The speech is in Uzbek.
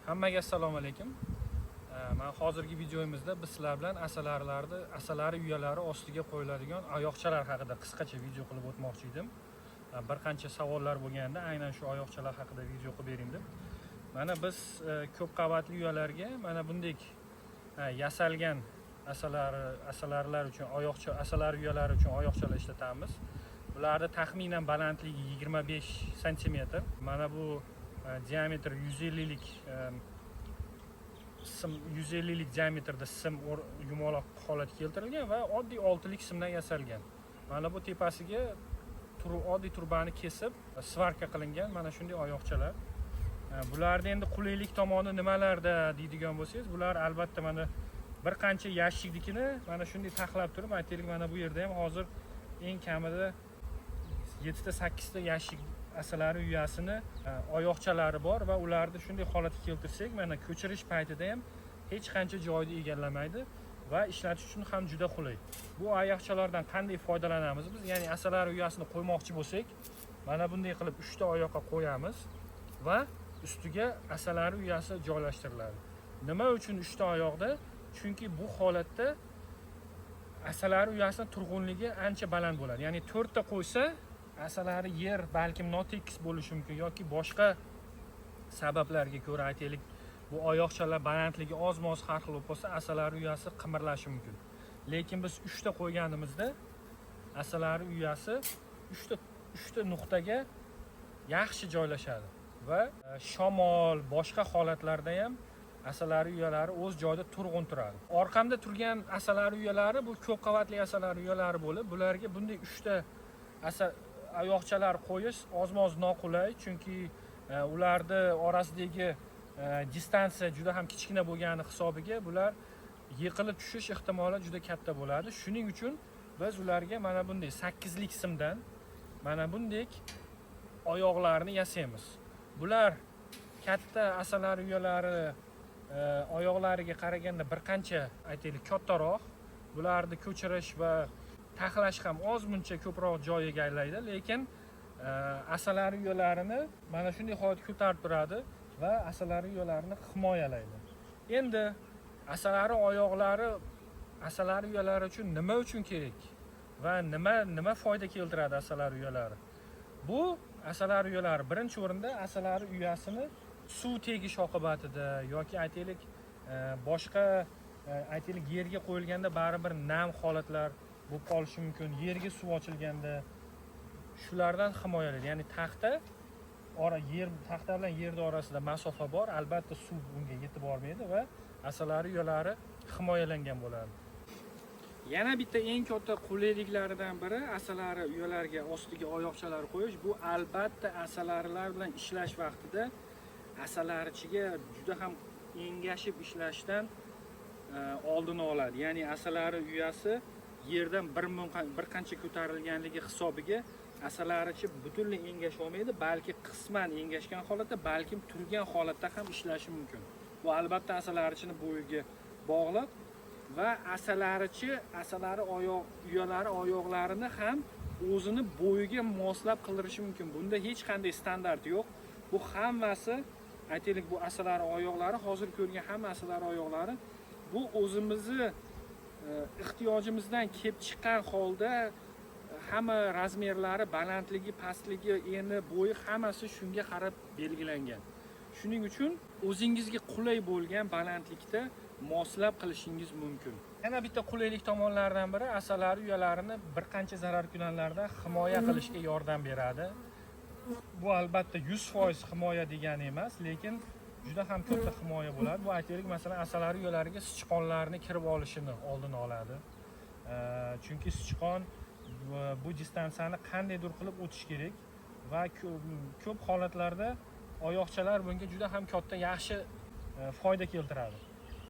Hammaga assalomu alaykum. Men hozirgi videomizda biz sizlar bilan asalari uyalari ostiga qo'yiladigan oyoqchalar haqida qisqacha video qilib o'tmoqchi edim. Bir qancha savollar bo'lganda aynan shu oyoqchalar haqida video qilib bering deb. Mana biz ko'p qavatli uyalarga mana bunday yasalgan asalarilar uchun asalari uyalari uchun oyoqchalar ishlatamiz. Bularda taxminan balandligi 25 sm. Mana bu diametri 150lik diametrda sim yumaloq holatga keltirilgan va oddiy 6lik simdan yasalgan. Mana bu tepasiga oddiy turbani kesib svarka qilingan mana shunday oyoqchalar. Bularda endi qulaylik tomoni nimalarda deydigan bo'lsangiz, bular albatta mana bir qancha yashiknikini mana shunday taxlab turib, aytaylik mana bu yerda ham hozir eng kamida 7 ta 8 ta yashik asalari uyasini oyoqchalari bor va ularni shunday holatga keltirsak, mana ko'chirish paytida ham hech qancha joyni egallamaydi va ishlatish uchun ham juda qulay. Bu oyoqchalardan qanday foydalanamiz biz? Ya'ni asalari uyasini qo'ymoqchi bo'lsak, mana bunday qilib 3 ta oyoqqa qo'yamiz va ustiga asalari uyasi joylashtiriladi. Nima uchun 3 ta oyoqda? Chunki bu holatda asalari uyasining turg'unligi ancha baland bo'ladi. Ya'ni 4 ta qo'ysa, asalari yer balkim notekis bo'lishi mumkin yoki boshqa sabablarga ko'ra aytaylik, bu oyoqchalar balandligi oz-moz har xil bo'lib qolsa, asalari uyasi qimirlashi mumkin. Lekin biz 3 ta qo'yganimizda asalari uyasi 3 ta nuqtaga yaxshi joylashadi va shamol, boshqa holatlarda ham asalari uyalari o'z joyida turg'un turadi. Orqamda turgan asalari uyalari bu ko'p qavatli asalari uyalari bo'lib, bularga bunday 3 ta oyoqchalar qo'yish oz-moz noqulay, chunki ularni orasidagi distansiya juda ham kichkina bo'lgani hisobiga bular yiqilib tushish ehtimoli juda katta bo'ladi. Shuning uchun biz ularga mana bunday 8 lik simdan mana bunday oyoqlarni yasaymiz. Bular katta asalari uyalari oyoqlariga qaraganda bir qancha aytaylik kattaroq. Bularni ko'chirish va taxlash ham ozmuncha ko'proq joy egallaydi, lekin asalari uyalarini mana shunday holatga ko'tarib turadi va asalari uyalarini himoyalaydi. Endi asalari uyalari uchun nima uchun kerak va nima foyda keltiradi asalari uyalari? Bu asalari uyalari birinchi o'rinda asalari uyasini suv tegish oqibatida yoki aytaylik boshqa aytaylik yerga qo'yilganda baribir nam holatlar bo'lib qolishi mumkin. Yerga suv ochilganda shulardan himoyalaydi. Ya'ni taxta bilan yerning orasida masofa bor, albatta suv bunga yetib bormaydi va asalari uyalari himoyalangan bo'ladi. Yana bitta eng katta qulayliklaridan biri asalari uyalariga ostiga oyoqchalar qo'yish. Bu albatta asalarilar bilan ishlash vaqtida asalarichiga juda ham engashib ishlashdan oldini oladi. Ya'ni asalari uyasi yerdan bir qancha ko'tarilganligi hisobiga asalarichi butunlay engasha olmaydi, balki qisman engashgan holatda, balkim turgan holatda ham ishlashi mumkin. Bu albatta asalarichini bo'yiga bog'lab va asalari uyalari oyoqlarini ham o'zini bo'yiga moslab qildirishi mumkin. Bunda hech qanday standart yo'q. Bu hammasi aytaylik, bu asalari oyoqlari, hozir ko'rgan hamma asalari oyoqlari bu o'zimizni ehtiyojimizdan kelib chiqqan holda hamma razmerlari, balandligi, pastligi, eni, bo'yi hammasi shunga qarab belgilangan. Shuning uchun o'zingizga qulay bo'lgan balandlikda moslab qilishingiz mumkin. Yana bitta qulaylik tomonlaridan biri asalari uyalarini bir qancha zararkunanlardan himoya qilishga yordam beradi. Bu albatta 100% himoya degani emas, lekin juda ham katta himoya bo'ladi. Bu aytaylik, masalan, asalari uyalariga sichqonlarni kirib olishini oldini oladi. Chunki sichqon bu distansiyani qandaydir qilib o'tish kerak va ko'p holatlarda oyoqchalar bunga juda ham katta yaxshi foyda keltiradi.